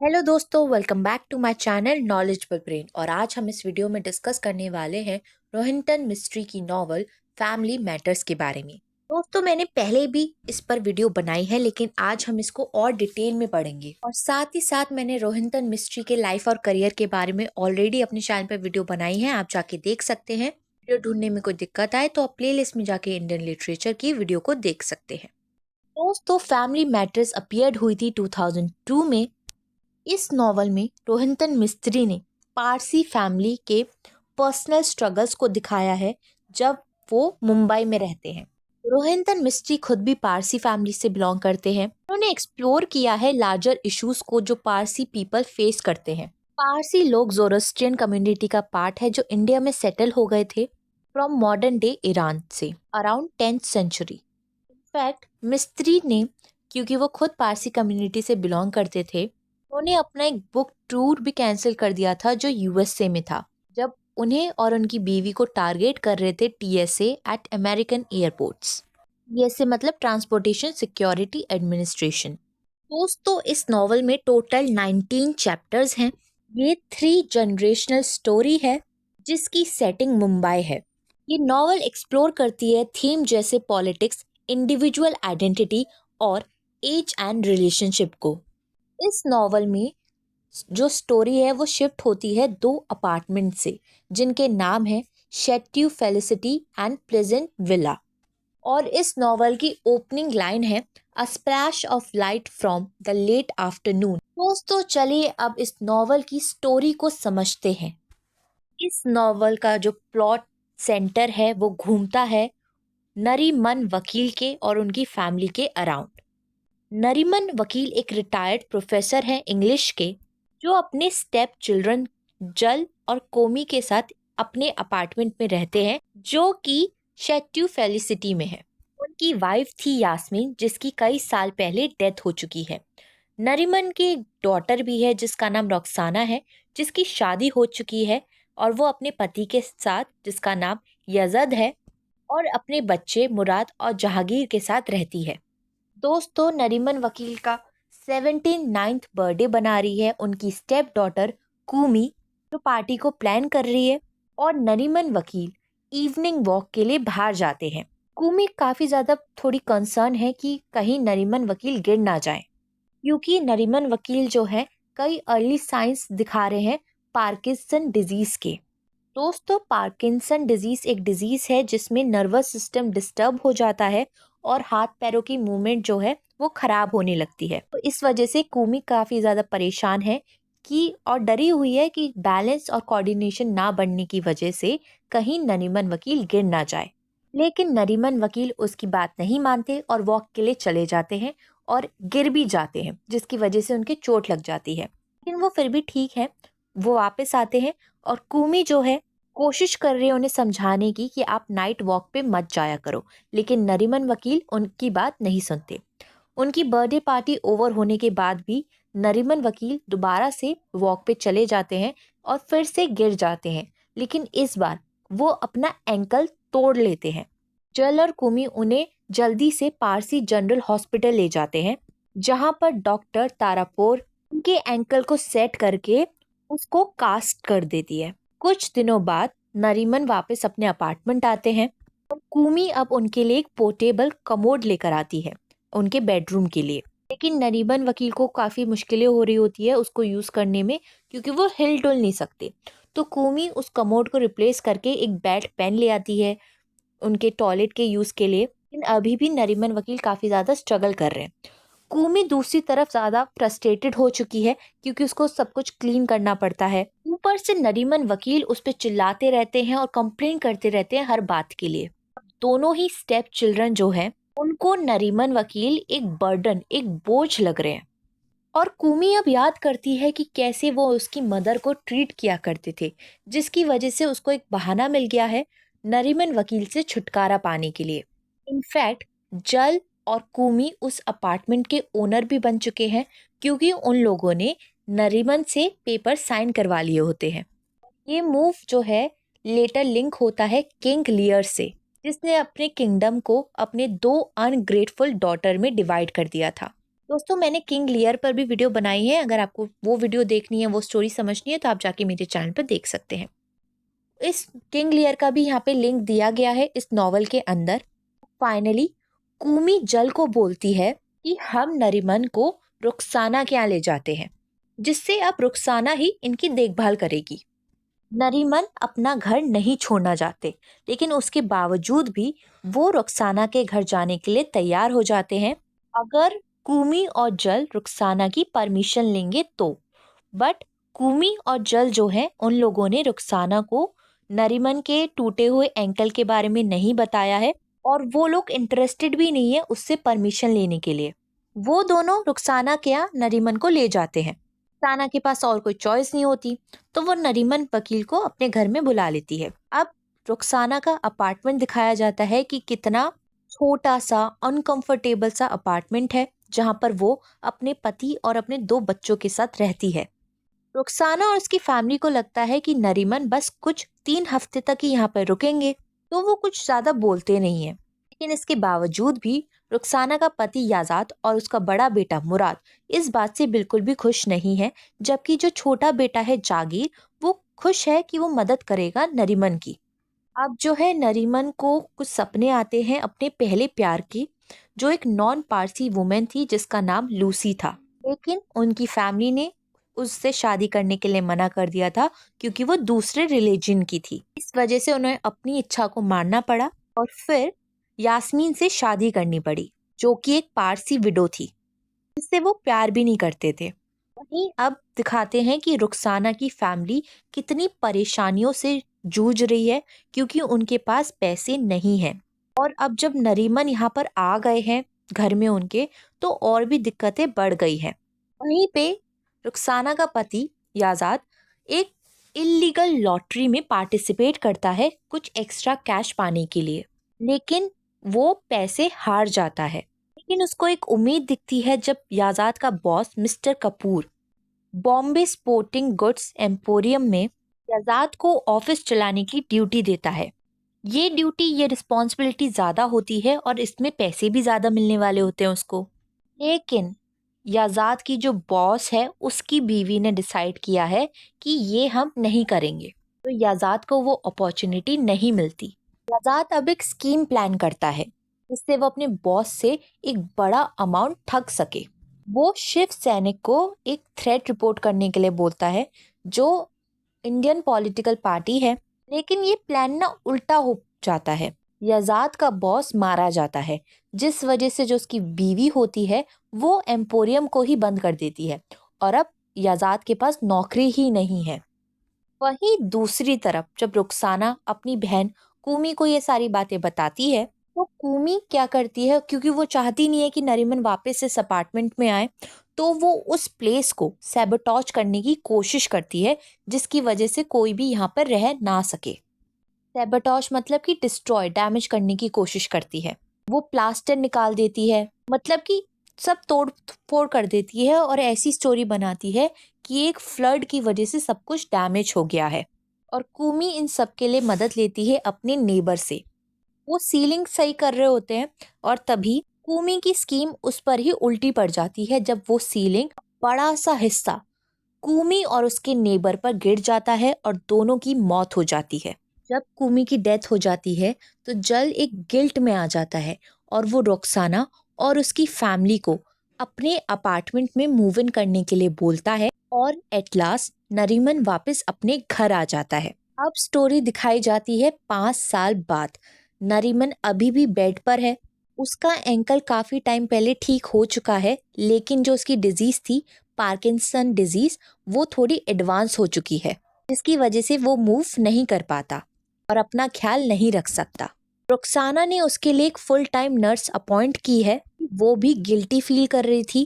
Hello दोस्तों, welcome back to my channel knowledgeable brain. और आज हम इस वीडियो में डिस्कस करने वाले हैं रोहिंटन मिस्ट्री की नॉवल फैमिली मैटर्स के बारे में। दोस्तों, मैंने पहले भी इस पर वीडियो बनाई है, लेकिन आज हम इसको और डिटेल में पढ़ेंगे। और साथ ही साथ मैंने रोहिंटन मिस्ट्री के लाइफ और करियर के बारे में ऑलरेडी अपने चैनल पर वीडियो बनाई है, आप जाके देख सकते हैं। वीडियो ढूंढने में कोई दिक्कत आए तो आप प्लेलिस्ट में जाके इंडियन लिटरेचर की वीडियो को देख सकते हैं। दोस्तों, फैमिली मैटर्स अपीयर्ड हुई थी 2002 में। इस नॉवल में रोहिंटन मिस्त्री ने पारसी फैमिली के पर्सनल स्ट्रगल्स को दिखाया है जब वो मुंबई में रहते हैं। रोहिंटन मिस्त्री खुद भी पारसी फैमिली से बिलोंग करते हैं। उन्होंने एक्सप्लोर किया है लार्जर इश्यूज को जो पारसी पीपल फेस करते हैं। पारसी लोग ज़ोरोस्ट्रियन कम्युनिटी का पार्ट है जो इंडिया में सेटल हो गए थे फ्रॉम मॉडर्न डे ईरान से अराउंड 10th सेंचुरी। इनफैक्ट मिस्त्री ने, क्योंकि वो खुद पारसी कम्युनिटी से बिलोंग करते थे, उन्होंने अपना एक बुक टूर भी कैंसिल कर दिया था जो यूएसए में था, जब उन्हें और उनकी बीवी को टारगेट कर रहे थे TSA at American airports. TSA मतलब ट्रांसपोर्टेशन सिक्योरिटी एडमिनिस्ट्रेशन। दोस्तों, इस नॉवल में टोटल 19 चैप्टर्स हैं। ये 3 जनरेशनल स्टोरी है जिसकी सेटिंग मुंबई है। ये नॉवल एक्सप्लोर करती है थीम जैसे पॉलिटिक्स, इंडिविजुअल आइडेंटिटी और एज एंड रिलेशनशिप को। इस नॉवल में जो स्टोरी है वो शिफ्ट होती है 2 अपार्टमेंट से, जिनके नाम है Chateau Felicity and Pleasant Villa. और इस नॉवल की ओपनिंग लाइन है a splash of light from the late afternoon. दोस्तों, चलिए अब इस नॉवल की स्टोरी को समझते हैं। इस नॉवल का जो प्लॉट सेंटर है वो घूमता है नरीमन वकील के और उनकी फैमिली के अराउंड। नरीमन वकील एक रिटायर्ड प्रोफेसर हैं इंग्लिश के, जो अपने स्टेप चिल्ड्रन जल और कोमी के साथ अपने अपार्टमेंट में रहते हैं, जो कि शेट्यू फेलिसिटी में है। उनकी वाइफ थी यास्मीन, जिसकी कई साल पहले डेथ हो चुकी है। नरीमन की एक डॉटर भी है जिसका नाम रॉक्साना है, जिसकी शादी हो चुकी है और वो अपने पति के साथ, जिसका नाम यजद है, और अपने बच्चे मुराद और जहांगीर के साथ रहती है। दोस्तों, नरीमन वकील का 79th बर्थडे बना रही है उनकी स्टेप डॉटर कूमी, जो पार्टी को प्लान कर रही है। और नरीमन वकील इवनिंग वॉक के लिए बाहर जाते हैं। कूमी काफ़ी ज़्यादा थोड़ी कंसर्न है कि कहीं नरीमन वकील गिर ना जाए, क्योंकि नरीमन वकील जो है कई अर्ली साइंस दिखा रहे हैं पार्किंसन डिजीज़ के। दोस्तों, पार्किंसन डिजीज एक डिजीज है जिसमें नर्वस सिस्टम डिस्टर्ब हो जाता है और हाथ पैरों की मूवमेंट जो है वो खराब होने लगती है। तो इस वजह से कूमी काफ़ी ज़्यादा परेशान है कि और डरी हुई है कि बैलेंस और कोऑर्डिनेशन ना बनने की वजह से कहीं नरीमन वकील गिर ना जाए। लेकिन नरीमन वकील उसकी बात नहीं मानते और वॉक के लिए चले जाते हैं और गिर भी जाते हैं, जिसकी वजह से उनके चोट लग जाती है। लेकिन वो फिर भी ठीक है, वो वापस आते हैं। और कूमी जो है कोशिश कर रहे हैं उन्हें समझाने की कि आप नाइट वॉक पे मत जाया करो, लेकिन नरीमन वकील उनकी बात नहीं सुनते। उनकी बर्थडे पार्टी ओवर होने के बाद भी नरीमन वकील दोबारा से वॉक पे चले जाते हैं और फिर से गिर जाते हैं, लेकिन इस बार वो अपना एंकल तोड़ लेते हैं। जल और कुमी उन्हें जल्दी से पारसी जनरल हॉस्पिटल ले जाते हैं, जहां पर डॉक्टर तारापोर उनके एंकल को सेट करके उसको कास्ट कर देती है। कुछ दिनों बाद नरीमन वापस अपने अपार्टमेंट आते हैं और कूमी अब उनके लिए एक पोर्टेबल कमोड लेकर आती है उनके बेडरूम के लिए। लेकिन नरीमन वकील को काफ़ी मुश्किलें हो रही होती है उसको यूज़ करने में, क्योंकि वो हिल डुल नहीं सकते। तो कूमी उस कमोड को रिप्लेस करके एक बैट पेन ले आती है उनके टॉयलेट के यूज़ के लिए। लेकिन अभी भी नरीमन वकील काफ़ी ज़्यादा स्ट्रगल कर रहे हैं। कूमी दूसरी तरफ ज़्यादा फ्रस्ट्रेटेड हो चुकी है, क्योंकि उसको सब कुछ क्लीन करना पड़ता है। ऊपर से नरीमन वकील उस पर चिल्लाते रहते हैं और कंप्लेन करते रहते हैं हर बात के लिए। दोनों ही स्टेप चिल्ड्रन जो हैं उनको नरीमन वकील एक बर्डन, एक बोझ लग रहे हैं। और कूमी अब याद करती है कि कैसे वो उसकी मदर को ट्रीट किया करते थे, जिसकी वजह से उसको एक बहाना मिल गया है नरीमन वकील से छुटकारा पाने के लिए। इनफैक्ट जल और कूमी उस अपार्टमेंट के ओनर भी बन चुके हैं, क्योंकि उन लोगों ने नरीमन से पेपर साइन करवा लिए होते हैं। ये मूव जो है लेटर लिंक होता है किंग लियर से, जिसने अपने किंगडम को अपने 2 अनग्रेटफुल डॉटर में डिवाइड कर दिया था। दोस्तों मैंने किंग लियर पर भी वीडियो बनाई है, अगर आपको वो वीडियो देखनी है, वो स्टोरी समझनी है तो आप जाके मेरे चैनल पर देख सकते हैं। इस किंग लियर का भी यहाँ पे लिंक दिया गया है इस नॉवल के अंदर। फाइनली कूमी जल को बोलती है कि हम नरीमन को रुखसाना के यहाँ ले जाते हैं, जिससे अब रुखसाना ही इनकी देखभाल करेगी। नरीमन अपना घर नहीं छोड़ना चाहते, लेकिन उसके बावजूद भी वो रुखसाना के घर जाने के लिए तैयार हो जाते हैं, अगर कूमी और जल रुखसाना की परमिशन लेंगे तो। बट कूमी और जल जो है, उन लोगों ने रुखसाना को नरीमन के टूटे हुए एंकल के बारे में नहीं बताया है, और वो लोग इंटरेस्टेड भी नहीं है उससे परमिशन लेने के लिए। वो दोनों रुखसाना के यहाँ नरीमन को ले जाते हैं। रुखसाना के पास और कोई चॉइस नहीं होती, तो वो नरीमन वकील को अपने घर में बुला लेती है। अब रुखसाना का अपार्टमेंट दिखाया जाता है कि कितना छोटा सा अनकंफर्टेबल सा अपार्टमेंट है, जहाँ पर वो अपने पति और अपने 2 बच्चों के साथ रहती है। रुखसाना और उसकी फैमिली को लगता है कि नरीमन बस कुछ 3 हफ्ते तक ही यहाँ पर रुकेंगे, तो वो कुछ ज्यादा बोलते नहीं है। लेकिन इसके बावजूद भी रुखसाना का पति याजाद और उसका बड़ा बेटा मुराद इस बात से बिल्कुल भी खुश नहीं है, जबकि जो छोटा बेटा है जागीर, वो खुश है कि वो मदद करेगा नरीमन की। अब जो है, नरीमन को कुछ सपने आते हैं अपने पहले प्यार के, जो एक नॉन पारसी वुमेन थी जिसका नाम लूसी था। लेकिन उनकी फैमिली ने उससे शादी करने के लिए मना कर दिया था, क्योंकि वो दूसरे रिलीजन की थी। इस वजह से उन्हें अपनी इच्छा को मारना पड़ा और फिर यास्मीन से शादी करनी पड़ी, जो कि एक पारसी विडो थी, जिससे वो प्यार भी नहीं करते थे। वहीं अब दिखाते हैं कि रुखसाना की फैमिली कितनी परेशानियों से जूझ रही है, क्योंकि उनके पास पैसे नहीं हैं। और अब जब नरीमन यहाँ पर आ गए हैं घर में उनके, तो और भी दिक्कतें बढ़ गई हैं। वहीं पे रुखसाना का पति याजाद एक इलीगल लॉटरी में पार्टिसिपेट करता है कुछ एक्स्ट्रा कैश पाने के लिए, लेकिन वो पैसे हार जाता है। लेकिन उसको एक उम्मीद दिखती है जब याजाद का boss mister Kapoor Bombay sporting goods emporium में याजाद को ऑफिस चलाने की ड्यूटी देता है। ये ड्यूटी, ये रिस्पॉन्सिबिलिटी ज़्यादा होती है और इसमें पैसे भी ज़्यादा मिलने वाले होते हैं उसको। लेकिन याजाद की जो बॉस है, उसकी बीवी ने डिसाइड किया है कि ये हम नहीं करेंगे, तो याजाद को वो अपॉर्चुनिटी नहीं मिलती। याजाद अब एक स्कीम प्लान करता है, जिससे वो अपने बॉस से एक बड़ा अमाउंट ठग सके। वो शिव सैनिक को एक थ्रेट रिपोर्ट करने के लिए बोलता है, जो इंडियन पॉलिटिकल पार्टी है। लेकिन ये प्लान ना उल्टा हो जाता है, याजाद का बॉस मारा जाता है, जिस वजह से जो उसकी बीवी होती है वो एम्पोरियम को ही बंद कर देती है, और अब याजाद के पास नौकरी ही नहीं है। वहीं दूसरी तरफ जब रुखसाना अपनी बहन कूमी को ये सारी बातें बताती है, तो कूमी क्या करती है, क्योंकि वो चाहती नहीं है कि नरीमन वापस इस अपार्टमेंट में आए, तो वो उस प्लेस को सैबोटॉज करने की कोशिश करती है, जिसकी वजह से कोई भी यहाँ पर रह ना सके। सैबोटॉज मतलब कि डिस्ट्रॉय, डैमेज करने की कोशिश करती है। वो प्लास्टर निकाल देती है, मतलब कि सब तोड़ फोड़ कर देती है, और ऐसी स्टोरी बनाती है कि एक फ्लड की वजह से सब कुछ डैमेज हो गया है। और कूमी इन सब के लिए मदद लेती है अपने नेबर से। वो सीलिंग सही कर रहे होते हैं, और तभी कूमी की स्कीम उस पर ही उल्टी पड़ जाती है, जब वो सीलिंग बड़ा सा हिस्सा कूमी और उसके नेबर पर गिर जाता है और दोनों की मौत हो जाती है। जब कूमी की डेथ हो जाती है, तो जल एक गिल्ट में आ जाता है, और वो रुखसाना और उसकी फैमिली को अपने अपार्टमेंट में मूव इन करने के लिए बोलता है, और एट लास्ट नरीमन वापस अपने घर आ जाता है। अब स्टोरी दिखाई जाती है 5 साल बाद। नरीमन अभी भी बेड पर है। उसका एंकल काफी टाइम पहले ठीक हो चुका है, लेकिन जो उसकी डिजीज थी, पार्किंसन डिजीज, वो थोड़ी एडवांस हो चुकी है, जिसकी वजह से वो मूव नहीं कर पाता और अपना ख्याल नहीं रख सकता। रुखसाना ने उसके लिए एक फुल टाइम नर्स अपॉइंट की है। वो भी गिल्टी फील कर रही थी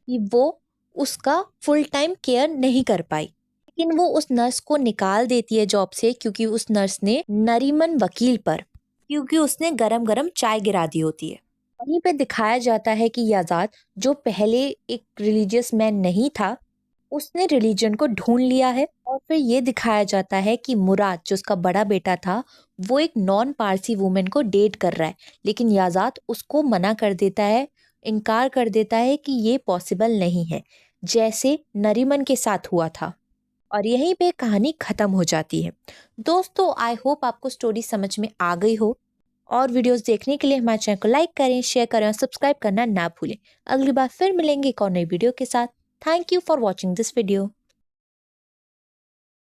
कि वो उसका फुल टाइम केयर नहीं कर पाई, लेकिन वो उस नर्स को निकाल देती है जॉब से, क्योंकि उस नर्स ने नरीमन वकील पर, क्योंकि उसने गरम गरम चाय गिरा दी होती है। वहीं पे दिखाया जाता है कि याजाद, जो पहले एक रिलीजियस मैन नहीं था, उसने रिलीजन को ढूंढ लिया है। और फिर ये दिखाया जाता है कि मुराद, जो उसका बड़ा बेटा था, वो एक नॉन पारसी वुमेन को डेट कर रहा है, लेकिन याजाद उसको मना कर देता है, इनकार कर देता है कि ये पॉसिबल नहीं है, जैसे नरीमन के साथ हुआ था। और यहीं पे कहानी खत्म हो जाती है। दोस्तों, आई होप आपको स्टोरी समझ में आ गई हो। और वीडियोस देखने के लिए हमारे चैनल को लाइक करें, शेयर करें और सब्सक्राइब करना ना भूलें। अगली बार फिर मिलेंगे एक और नई वीडियो के साथ। Thank you for watching this video.